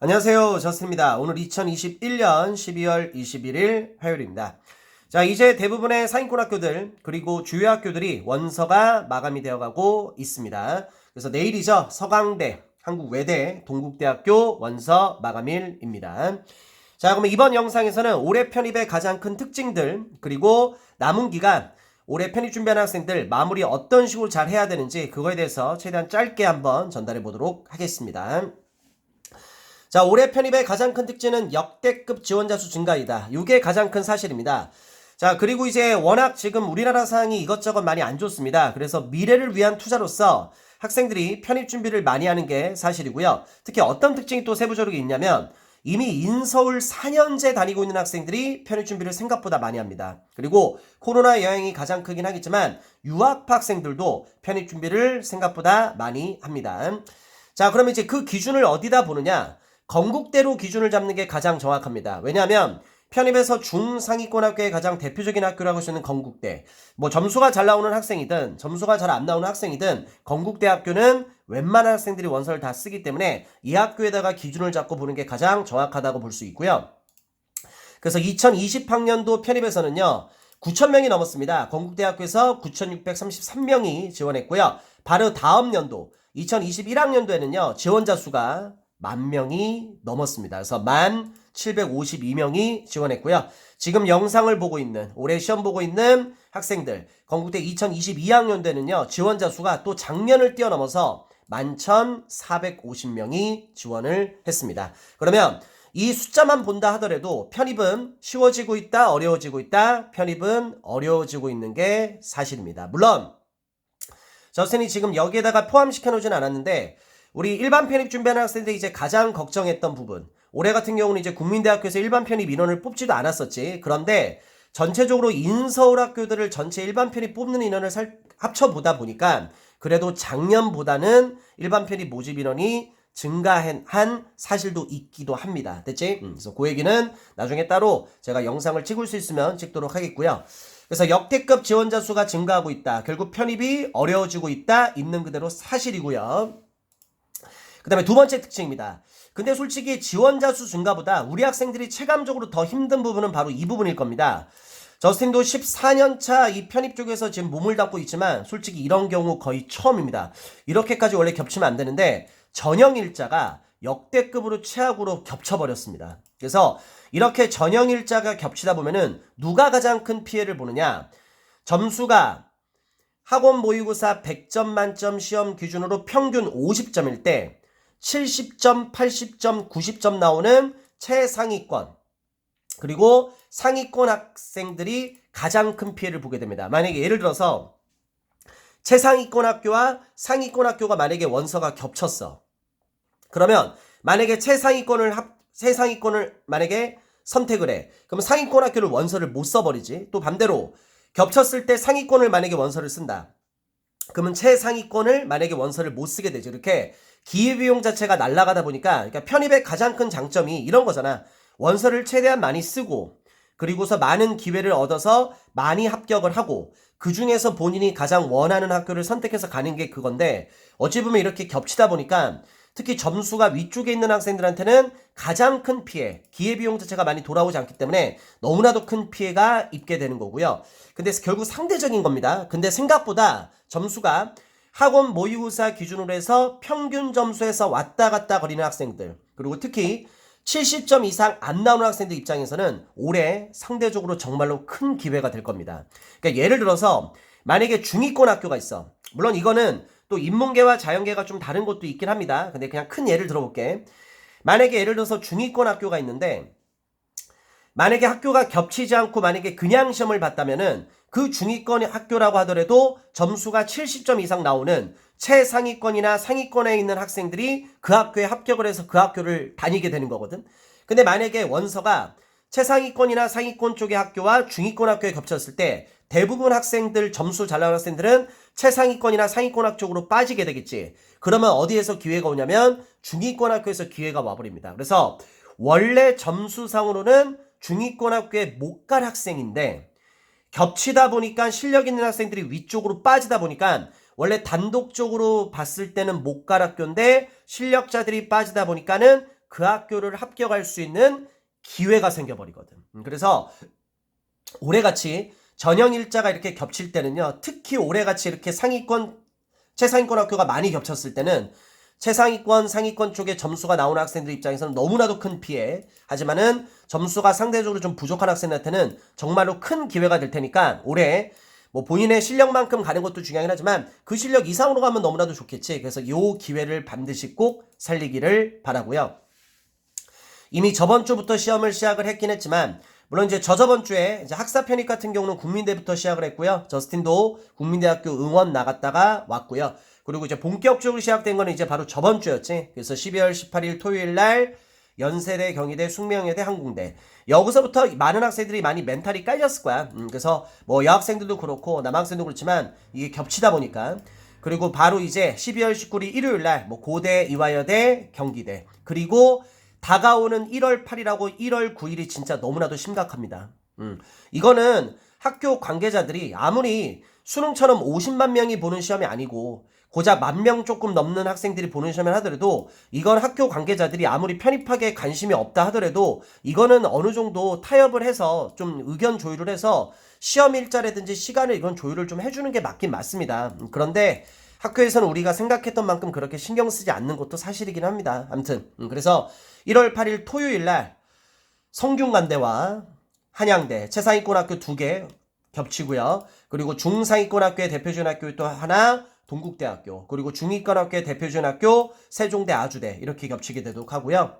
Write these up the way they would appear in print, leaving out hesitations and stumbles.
안녕하세요. 저스트입니다. 오늘 2021년 12월 21일 화요일입니다. 자, 이제 대부분의 상위권 학교들 그리고 주요 학교들이 원서가 마감이 되어가고 있습니다. 그래서 내일이죠. 서강대, 한국외대, 동국대학교 원서 마감일입니다. 자, 그러면 이번 영상에서는 올해 편입의 가장 큰 특징들 그리고 남은 기간 올해 편입 준비하는 학생들 마무리 어떤 식으로 잘 해야 되는지 그거에 대해서 최대한 짧게 한번 전달해 보도록 하겠습니다. 자, 올해 편입의 가장 큰 특징은 역대급 지원자 수 증가이다. 이게 가장 큰 사실입니다. 자, 그리고 이제 워낙 지금 우리나라 상황이 이것저것 많이 안 좋습니다. 그래서 미래를 위한 투자로서 학생들이 편입 준비를 많이 하는 게 사실이고요. 특히 어떤 특징이 또 세부적으로 있냐면 이미 인서울 4년제 다니고 있는 학생들이 편입 준비를 생각보다 많이 합니다. 그리고 코로나 영향이 가장 크긴 하겠지만 유학파 학생들도 편입 준비를 생각보다 많이 합니다. 자, 그러면 이제 그 기준을 어디다 보느냐? 건국대로 기준을 잡는 게 가장 정확합니다. 왜냐하면 편입에서 중상위권 학교의 가장 대표적인 학교라고 할 수 있는 건국대, 뭐 점수가 잘 나오는 학생이든 점수가 잘 안 나오는 학생이든 건국대 학교는 웬만한 학생들이 원서를 다 쓰기 때문에 이 학교에다가 기준을 잡고 보는 게 가장 정확하다고 볼 수 있고요. 그래서 2020학년도 편입에서는요 9,000명이 넘었습니다. 건국대학교에서 9,633명이 지원했고요. 바로 다음 연도 2021학년도에는요 지원자 수가 10,000명이 넘었습니다. 그래서 1,752명이 지원했고요. 지금 영상을 보고 있는, 올해 시험 보고 있는 학생들, 건국대 2022학년도에는요, 지원자 수가 또 작년을 뛰어넘어서 11,450명이 지원을 했습니다. 그러면 이 숫자만 본다 하더라도 편입은 쉬워지고 있다, 어려워지고 있다, 편입은 어려워지고 있는 게 사실입니다. 물론, 저선이 지금 여기에다가 포함시켜 놓진 않았는데, 우리 일반 편입 준비하는 학생들이 이제 가장 걱정했던 부분. 올해 같은 경우는 이제 국민대학교에서 일반 편입 인원을 뽑지도 않았었지. 그런데 전체적으로 인서울 학교들을 전체 일반 편입 뽑는 인원을 합쳐보다 보니까 그래도 작년보다는 일반 편입 모집 인원이 증가한 사실도 있기도 합니다. 됐지? 그래서 그 얘기는 나중에 따로 제가 영상을 찍을 수 있으면 찍도록 하겠고요. 그래서 역대급 지원자 수가 증가하고 있다. 결국 편입이 어려워지고 있다. 있는 그대로 사실이고요. 그 다음에 두 번째 특징입니다. 근데 솔직히 지원자 수 증가보다 우리 학생들이 체감적으로 더 힘든 부분은 바로 이 부분일 겁니다. 저스틴도 14년차 이 편입 쪽에서 지금 몸을 담고 있지만 솔직히 이런 경우 거의 처음입니다. 이렇게까지 원래 겹치면 안 되는데 전형일자가 역대급으로 최악으로 겹쳐버렸습니다. 그래서 이렇게 전형일자가 겹치다 보면은 누가 가장 큰 피해를 보느냐? 점수가 학원 모의고사 100점 만점 시험 기준으로 평균 50점일 때 70점, 80점, 90점 나오는 최상위권 그리고 상위권 학생들이 가장 큰 피해를 보게 됩니다. 만약에 예를 들어서 최상위권 학교와 상위권 학교가 만약에 원서가 겹쳤어. 그러면 만약에 최상위권을 만약에 선택을 해. 그럼 상위권 학교를 원서를 못 써버리지. 또 반대로 겹쳤을 때 상위권을 만약에 원서를 쓴다. 그러면 최상위권을 만약에 원서를 못 쓰게 되죠. 이렇게 기회비용 자체가 날아가다 보니까 그러니까 편입의 가장 큰 장점이 이런 거잖아. 원서를 최대한 많이 쓰고 그리고서 많은 기회를 얻어서 많이 합격을 하고 그 중에서 본인이 가장 원하는 학교를 선택해서 가는 게 그건데 어찌 보면 이렇게 겹치다 보니까 특히 점수가 위쪽에 있는 학생들한테는 가장 큰 피해, 기회비용 자체가 많이 돌아오지 않기 때문에 너무나도 큰 피해가 입게 되는 거고요. 근데 결국 상대적인 겁니다. 근데 생각보다 점수가 학원 모의고사 기준으로 해서 평균 점수에서 왔다 갔다 거리는 학생들 그리고 특히 70점 이상 안 나오는 학생들 입장에서는 올해 상대적으로 정말로 큰 기회가 될 겁니다. 그러니까 예를 들어서 만약에 중위권 학교가 있어. 물론 이거는 또 인문계와 자연계가 좀 다른 것도 있긴 합니다. 근데 그냥 큰 예를 들어볼게. 만약에 예를 들어서 중위권 학교가 있는데 만약에 학교가 겹치지 않고 만약에 그냥 시험을 봤다면은 그 중위권 학교라고 하더라도 점수가 70점 이상 나오는 최상위권이나 상위권에 있는 학생들이 그 학교에 합격을 해서 그 학교를 다니게 되는 거거든. 근데 만약에 원서가 최상위권이나 상위권 쪽의 학교와 중위권 학교에 겹쳤을 때 대부분 학생들 점수 잘 나오는 학생들은 최상위권이나 상위권 학교 쪽으로 빠지게 되겠지. 그러면 어디에서 기회가 오냐면 중위권 학교에서 기회가 와버립니다. 그래서 원래 점수상으로는 중위권 학교에 못 갈 학생인데 겹치다 보니까 실력 있는 학생들이 위쪽으로 빠지다 보니까 원래 단독적으로 봤을 때는 못 갈 학교인데 실력자들이 빠지다 보니까는 그 학교를 합격할 수 있는 기회가 생겨버리거든. 그래서 올해같이 전형 일자가 이렇게 겹칠 때는요. 특히 올해같이 이렇게 상위권, 최상위권 학교가 많이 겹쳤을 때는 최상위권, 상위권 쪽에 점수가 나오는 학생들 입장에서는 너무나도 큰 피해. 하지만은 점수가 상대적으로 좀 부족한 학생한테는 정말로 큰 기회가 될 테니까 올해 뭐 본인의 실력만큼 가는 것도 중요하긴 하지만 그 실력 이상으로 가면 너무나도 좋겠지. 그래서 이 기회를 반드시 꼭 살리기를 바라고요. 이미 저번 주부터 시험을 시작을 했긴 했지만 물론 이제 저번 주에 이제 학사 편입 같은 경우는 국민대부터 시작을 했고요. 저스틴도 국민대학교 응원 나갔다가 왔고요. 그리고 이제 본격적으로 시작된 거는 이제 바로 저번 주였지. 그래서 12월 18일 토요일 날 연세대, 경희대, 숙명여대, 항공대. 여기서부터 많은 학생들이 많이 멘탈이 깔렸을 거야. 그래서 뭐 여학생들도 그렇고 남학생도 그렇지만 이게 겹치다 보니까. 그리고 바로 이제 12월 19일 일요일 날 뭐 고대, 이화여대, 경기대. 그리고 다가오는 1월 8일하고 1월 9일이 진짜 너무나도 심각합니다. 이거는 학교 관계자들이 아무리 수능처럼 50만 명이 보는 시험이 아니고 고작 10,000명 조금 넘는 학생들이 보는 시험을 하더라도 이건 학교 관계자들이 아무리 편입하게 관심이 없다 하더라도 이거는 어느 정도 타협을 해서 좀 의견 조율을 해서 시험 일자라든지 시간을 이건 조율을 좀 해주는 게 맞긴 맞습니다. 그런데 학교에서는 우리가 생각했던 만큼 그렇게 신경 쓰지 않는 것도 사실이긴 합니다. 아무튼 그래서 1월 8일 토요일 날 성균관대와 한양대 최상위권 학교 2개 겹치고요. 그리고 중상위권 학교의 대표적인 학교 또 하나 동국대학교, 그리고 중위권 학교의 대표적인 학교 세종대, 아주대 이렇게 겹치게 되도록 하고요.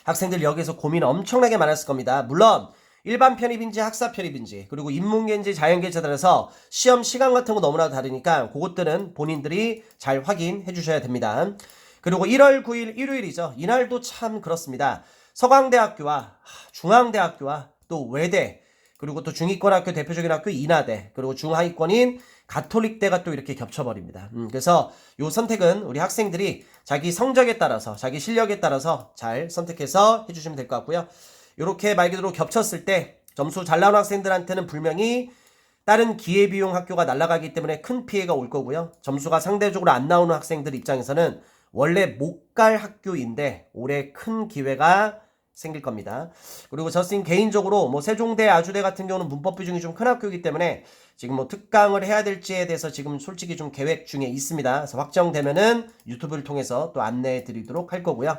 학생들 여기서 고민 엄청나게 많았을 겁니다. 물론 일반 편입인지 학사 편입인지 그리고 인문계인지 자연계에 따라서 시험 시간 같은 거 너무나도 다르니까 그것들은 본인들이 잘 확인해 주셔야 됩니다. 그리고 1월 9일 일요일이죠. 이날도 참 그렇습니다. 서강대학교와 중앙대학교와 또 외대 그리고 또 중위권 학교 대표적인 학교 인하대 그리고 중하위권인 가톨릭대가 또 이렇게 겹쳐버립니다. 그래서 요 선택은 우리 학생들이 자기 성적에 따라서 자기 실력에 따라서 잘 선택해서 해주시면 될 것 같고요. 이렇게 말 그대로 겹쳤을 때 점수 잘 나오는 학생들한테는 분명히 다른 기회비용 학교가 날아가기 때문에 큰 피해가 올 거고요. 점수가 상대적으로 안 나오는 학생들 입장에서는 원래 못 갈 학교인데 올해 큰 기회가 생길 겁니다. 그리고 저스틴 개인적으로 뭐 세종대, 아주대 같은 경우는 문법 비중이 좀 큰 학교이기 때문에 지금 뭐 특강을 해야 될지에 대해서 지금 솔직히 좀 계획 중에 있습니다. 그래서 확정되면은 유튜브를 통해서 또 안내해 드리도록 할 거고요.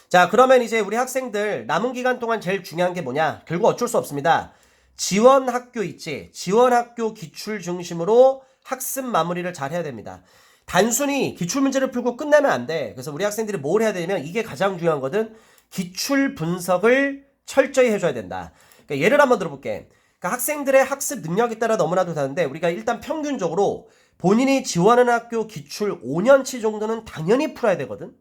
자, 그러면 이제 우리 학생들 남은 기간 동안 제일 중요한 게 뭐냐? 결국 어쩔 수 없습니다. 지원학교 있지? 지원학교 기출 중심으로 학습 마무리를 잘 해야 됩니다. 단순히 기출문제를 풀고 끝내면 안 돼. 그래서 우리 학생들이 뭘 해야 되냐면 이게 가장 중요한 거든 기출 분석을 철저히 해줘야 된다. 그러니까 예를 한번 들어볼게. 그러니까 학생들의 학습 능력에 따라 너무나도 다른데 우리가 일단 평균적으로 본인이 지원하는 학교 기출 5년치 정도는 당연히 풀어야 되거든.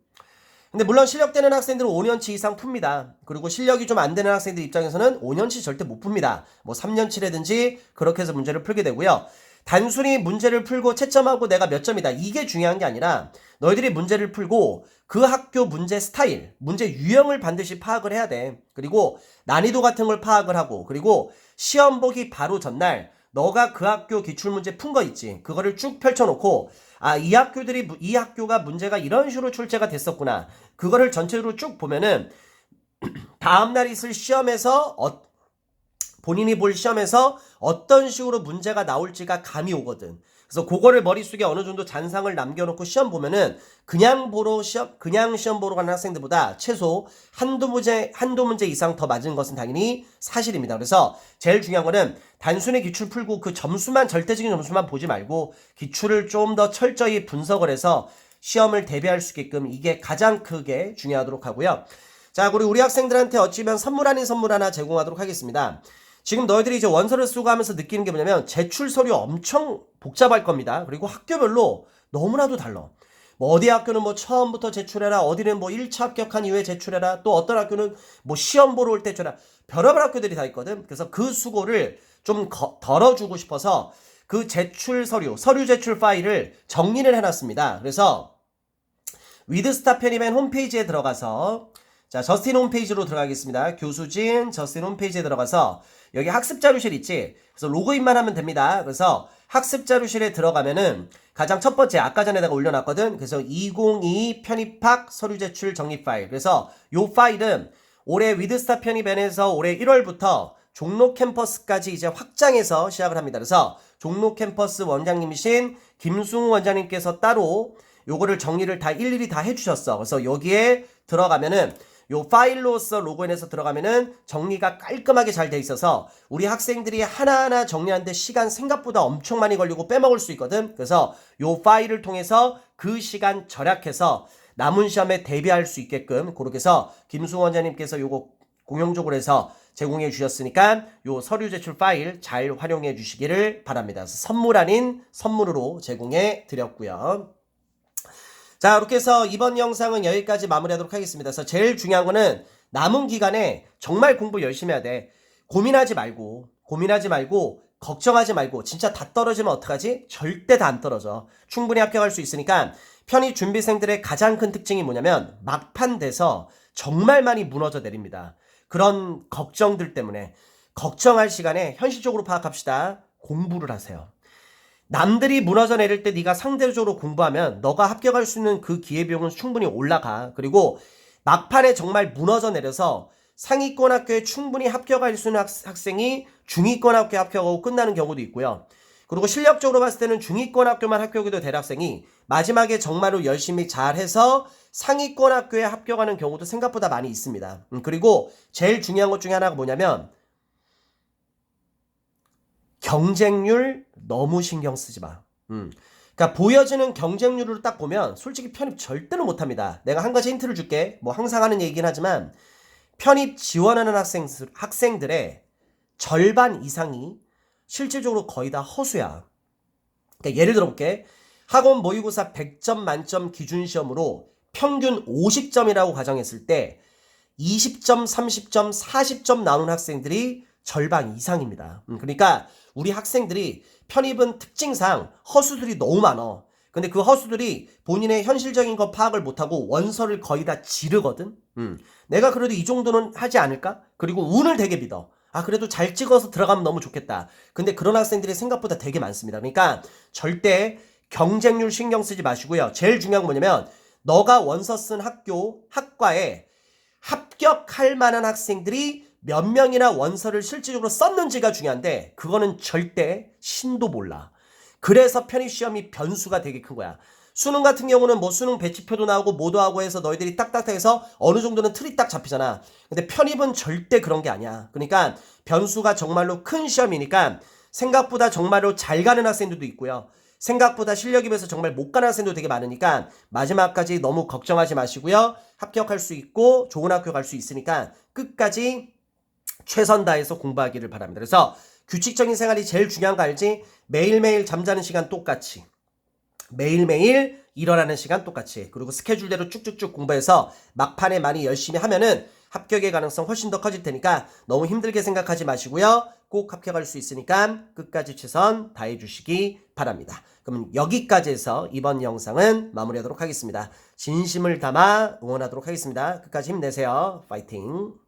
근데 물론 실력되는 학생들은 5년치 이상 풉니다. 그리고 실력이 좀 안 되는 학생들 입장에서는 5년치 절대 못 풉니다. 뭐 3년치라든지 그렇게 해서 문제를 풀게 되고요. 단순히 문제를 풀고 채점하고 내가 몇 점이다. 이게 중요한 게 아니라 너희들이 문제를 풀고 그 학교 문제 스타일, 문제 유형을 반드시 파악을 해야 돼. 그리고 난이도 같은 걸 파악을 하고 그리고 시험 보기 바로 전날 너가 그 학교 기출문제 푼 거 있지. 그거를 쭉 펼쳐놓고 이 학교가 문제가 이런 식으로 출제가 됐었구나. 그거를 전체적으로 쭉 보면은 다음날 있을 시험에서 본인이 볼 시험에서 어떤 식으로 문제가 나올지가 감이 오거든. 그래서 그거를 머릿속에 어느 정도 잔상을 남겨놓고 시험 보면은 그냥 시험 보러 가는 학생들보다 최소 한두 문제 이상 더 맞은 것은 당연히 사실입니다. 그래서 제일 중요한 거는 단순히 기출 풀고 그 점수만 절대적인 점수만 보지 말고 기출을 좀 더 철저히 분석을 해서 시험을 대비할 수 있게끔 이게 가장 크게 중요하도록 하고요. 자, 그리고 우리 학생들한테 어찌면 선물 아닌 선물 하나 제공하도록 하겠습니다. 지금 너희들이 이제 원서를 쓰고 하면서 느끼는 게 뭐냐면 제출 서류 엄청 복잡할 겁니다. 그리고 학교별로 너무나도 달라. 뭐 어디 학교는 뭐 처음부터 제출해라. 어디는 뭐 1차 합격한 이후에 제출해라. 또 어떤 학교는 뭐 시험 보러 올 때 제출해라. 별의별 학교들이 다 있거든. 그래서 그 수고를 좀 덜어주고 싶어서 그 제출 서류 제출 파일을 정리를 해놨습니다. 그래서 위드스타 편입엔 홈페이지에 들어가서 자, 저스틴 홈페이지로 들어가겠습니다. 교수진 저스틴 홈페이지에 들어가서 여기 학습 자료실 있지? 그래서 로그인만 하면 됩니다. 그래서 학습 자료실에 들어가면은 가장 첫 번째 아까 전에 내가 올려놨거든. 그래서 2022 편입학 서류 제출 정리 파일. 그래서 요 파일은 올해 위드스타 편입반에서 올해 1월부터 종로 캠퍼스까지 이제 확장해서 시작을 합니다. 그래서 종로 캠퍼스 원장님이신 김승우 원장님께서 따로 요거를 정리를 다 일일이 다 해주셨어. 그래서 여기에 들어가면은 요 파일로서 로그인해서 들어가면은 정리가 깔끔하게 잘 돼 있어서 우리 학생들이 하나하나 정리하는데 시간 생각보다 엄청 많이 걸리고 빼먹을 수 있거든. 그래서 요 파일을 통해서 그 시간 절약해서 남은 시험에 대비할 수 있게끔 그렇게 해서 김승우 원장님께서 요거 공용적으로 해서 제공해 주셨으니까 요 서류 제출 파일 잘 활용해 주시기를 바랍니다. 그래서 선물 아닌 선물으로 제공해 드렸고요. 자, 이렇게 해서 이번 영상은 여기까지 마무리하도록 하겠습니다. 그래서 제일 중요한 거는 남은 기간에 정말 공부 열심히 해야 돼. 고민하지 말고 걱정하지 말고 진짜 다 떨어지면 어떡하지? 절대 다 안 떨어져. 충분히 합격할 수 있으니까 편입 준비생들의 가장 큰 특징이 뭐냐면 막판 돼서 정말 많이 무너져 내립니다. 그런 걱정들 때문에 걱정할 시간에 현실적으로 파악합시다. 공부를 하세요. 남들이 무너져 내릴 때 네가 상대적으로 공부하면 너가 합격할 수 있는 그 기회비용은 충분히 올라가. 그리고 막판에 정말 무너져 내려서 상위권 학교에 충분히 합격할 수 있는 학생이 중위권 학교에 합격하고 끝나는 경우도 있고요. 그리고 실력적으로 봤을 때는 중위권 학교만 합격해도 될 학생이 마지막에 정말로 열심히 잘해서 상위권 학교에 합격하는 경우도 생각보다 많이 있습니다. 그리고 제일 중요한 것 중에 하나가 뭐냐면 경쟁률 너무 신경 쓰지 마. 그러니까 보여지는 경쟁률을 딱 보면 솔직히 편입 절대로 못합니다. 내가 한 가지 힌트를 줄게. 뭐 항상 하는 얘기긴 하지만 편입 지원하는 학생들의 절반 이상이 실질적으로 거의 다 허수야. 그러니까 예를 들어 볼게. 학원 모의고사 100점 만점 기준 시험으로 평균 50점이라고 가정했을 때 20점, 30점, 40점 나오는 학생들이 절반 이상입니다. 그러니까 우리 학생들이 편입은 특징상 허수들이 너무 많아. 근데 그 허수들이 본인의 현실적인 거 파악을 못하고 원서를 거의 다 지르거든. 내가 그래도 이 정도는 하지 않을까? 그리고 운을 되게 믿어. 아, 그래도 잘 찍어서 들어가면 너무 좋겠다. 근데 그런 학생들이 생각보다 되게 많습니다. 그러니까 절대 경쟁률 신경 쓰지 마시고요. 제일 중요한 건 뭐냐면 너가 원서 쓴 학과에 합격할 만한 학생들이 몇 명이나 원서를 실질적으로 썼는지가 중요한데 그거는 절대 신도 몰라. 그래서 편입시험이 변수가 되게 큰 거야. 수능 같은 경우는 뭐 수능 배치표도 나오고 뭐도 하고 해서 너희들이 딱딱해서 어느 정도는 틀이 딱 잡히잖아. 근데 편입은 절대 그런 게 아니야. 그러니까 변수가 정말로 큰 시험이니까 생각보다 정말로 잘 가는 학생들도 있고요. 생각보다 실력이 비해서 정말 못 가는 학생도 되게 많으니까 마지막까지 너무 걱정하지 마시고요. 합격할 수 있고 좋은 학교 갈 수 있으니까 끝까지 최선 다해서 공부하기를 바랍니다. 그래서 규칙적인 생활이 제일 중요한 거 알지? 매일매일 잠자는 시간 똑같이, 매일매일 일어나는 시간 똑같이, 그리고 스케줄대로 쭉쭉쭉 공부해서 막판에 많이 열심히 하면은 합격의 가능성 훨씬 더 커질 테니까 너무 힘들게 생각하지 마시고요. 꼭 합격할 수 있으니까 끝까지 최선 다해 주시기 바랍니다. 그럼 여기까지 해서 이번 영상은 마무리하도록 하겠습니다. 진심을 담아 응원하도록 하겠습니다. 끝까지 힘내세요. 파이팅!